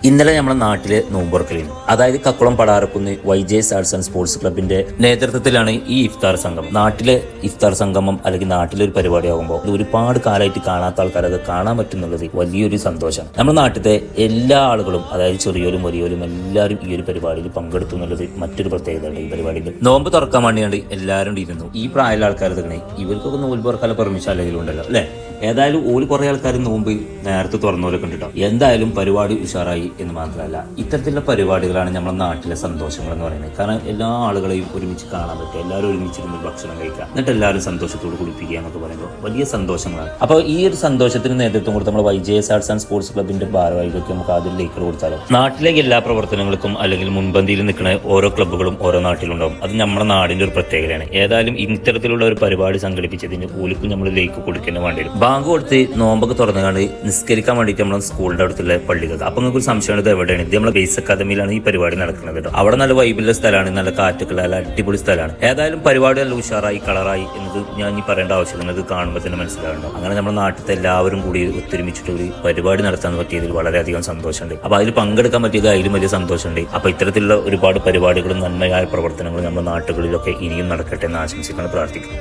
ഇന്നലെ നമ്മുടെ നാട്ടിലെ നോമ്പുറക്കലിന് അതായത് Kakkulam Padarakkunnu YJS arts and sports ക്ലബിന്റെ നേതൃത്വത്തിലാണ് ഈ ഇഫ്താർ സംഗമം. നാട്ടിലെ ഇഫ്താർ സംഗമം അല്ലെങ്കിൽ നാട്ടിലെ ഒരു പരിപാടി ആകുമ്പോൾ ഇത് ഒരുപാട് കാലമായിട്ട് കാണാത്ത ആൾക്കാർ അത് കാണാൻ പറ്റുന്നുള്ളത് വലിയൊരു സന്തോഷമാണ്. നമ്മുടെ നാട്ടിലെ എല്ലാ ആളുകളും അതായത് ചെറിയോരും വലിയോരും എല്ലാവരും ഈ ഒരു പരിപാടിയിൽ പങ്കെടുത്തു എന്നുള്ളത് മറ്റൊരു പ്രത്യേകതയാണ്. ഈ പരിപാടിയിൽ നോമ്പ് തുറക്കാൻ വേണ്ടിയാണ് എല്ലാവരും ഇരുന്നു. ഈ പ്രായമുള്ള ആൾക്കാർ തന്നെ ഇവർക്കൊക്കെ നോമ്പ് തുറക്കാൻ പെർമിഷൻ അല്ലെങ്കിൽ ഉണ്ടല്ലോ അല്ലെ. ഏതായാലും ഓല് കുറെ ആൾക്കാർ നോമ്പ് നേരത്തെ തുറന്നവരൊക്കെ ഉണ്ട് കേട്ടോ. എന്തായാലും പരിപാടി ഉഷാറായി എന്ന് മാത്രമല്ല, ഇത്തരത്തിലുള്ള പരിപാടികളാണ് നമ്മുടെ നാട്ടിലെ സന്തോഷങ്ങൾ എന്ന് പറയുന്നത്. കാരണം എല്ലാ ആളുകളെയും ഒരുമിച്ച് കാണാൻ പറ്റുക, എല്ലാവരും ഒരുമിച്ചിരുന്ന് ഭക്ഷണം കഴിക്കുക, എന്നിട്ട് എല്ലാവരും സന്തോഷത്തോട് കുളിപ്പിക്കുക എന്നൊക്കെ പറയുമ്പോൾ വലിയ സന്തോഷങ്ങളാണ്. അപ്പോൾ ഈ ഒരു സന്തോഷത്തിന് നേതൃത്വം കൊടുത്ത് നമ്മൾ YJS ആർട്സ് ആൻഡ് സ്പോർട്സ് ക്ലബിന്റെ ഭാരവാഹികൾക്ക് നമുക്ക് ആദ്യം ലൈക്കുകൾ കൊടുത്താലോ. നാട്ടിലേക്ക് എല്ലാ പ്രവർത്തനങ്ങൾക്കും അല്ലെങ്കിൽ മുൻപന്തിയിൽ നിൽക്കുന്ന ഓരോ ക്ലബ്ബുകളും ഓരോ നാട്ടിലുണ്ടാവും. അത് നമ്മുടെ നാടിന്റെ ഒരു പ്രത്യേകതയാണ്. ഏതായാലും ഇത്തരത്തിലുള്ള ഒരു പരിപാടി സംഘടിപ്പിച്ചതിന് ഓലിക്കും നമ്മൾ ലൈക്ക് കൊടുക്കുന്ന വേണ്ടി വരും. ബാങ്ക് കൊടുത്ത് നോമ്പൊക്കെ തുറന്നുകൊണ്ട് നിസ്കരിക്കാൻ വേണ്ടിയിട്ട് നമ്മൾ സ്കൂളിന്റെ അടുത്തുള്ള പള്ളികൾ. അപ്പൊ നിങ്ങൾക്ക് ഒരു സംശയമാണ് ഇത് എവിടെയാണ്? ഇത് നമ്മളെ ബേസ് അക്കാദമിയിലാണ് ഈ പരിപാടി നടക്കുന്നത് കേട്ടോ. അവിടെ നല്ല വൈബിലുള്ള സ്ഥലമാണ്, നല്ല കാറ്റൊക്കെയുള്ള നല്ല അടിപൊളി സ്ഥലമാണ്. ഏതായാലും പരിപാടി നല്ല ഉഷാറായി കളറായി എന്നത് ഞാൻ ഈ പറയേണ്ട ആവശ്യം നിങ്ങൾക്ക് കാണുമ്പോൾ തന്നെ മനസ്സിലാവുന്നുണ്ടോ. അങ്ങനെ നമ്മുടെ നാട്ടിലത്തെ എല്ലാവരും കൂടി ഒത്തൊരുമിച്ചിട്ട് ഒരു പരിപാടി നടത്താൻ പറ്റിയതിൽ വളരെയധികം സന്തോഷമുണ്ട്. അപ്പൊ അതിൽ പങ്കെടുക്കാൻ പറ്റിയത് അതിലും വലിയ സന്തോഷമുണ്ട്. അപ്പൊ ഇത്തരത്തിലുള്ള ഒരുപാട് പരിപാടികളും നന്മയായ പ്രവർത്തനങ്ങളും നമ്മുടെ നാട്ടുകളിലൊക്കെ ഇനിയും നടക്കട്ടെ എന്ന് ആശംസിക്കണം, പ്രാർത്ഥിക്കും.